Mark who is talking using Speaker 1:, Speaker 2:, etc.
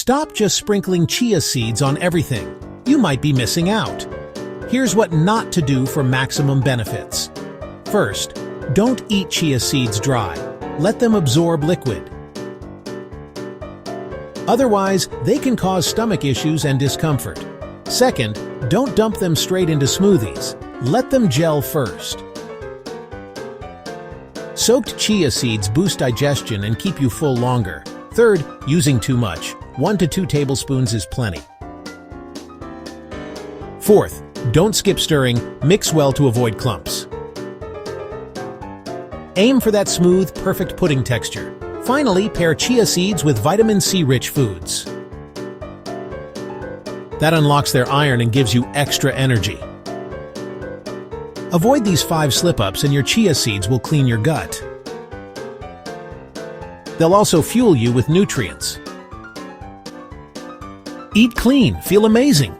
Speaker 1: Stop just sprinkling chia seeds on everything. You might be missing out. Here's what not to do for maximum benefits. First, don't eat chia seeds dry. Let them absorb liquid. Otherwise, they can cause stomach issues and discomfort. Second, don't dump them straight into smoothies. Let them gel first. Soaked chia seeds boost digestion and keep you full longer. Third, using too much. 1 to 2 tablespoons is plenty. Fourth, don't skip stirring. Mix well to avoid clumps. Aim for that smooth, perfect pudding texture. Finally, pair chia seeds with vitamin C-rich foods. That unlocks their iron and gives you extra energy. Avoid these 5 slip-ups and your chia seeds will clean your gut. They'll also fuel you with nutrients. Eat clean, feel amazing.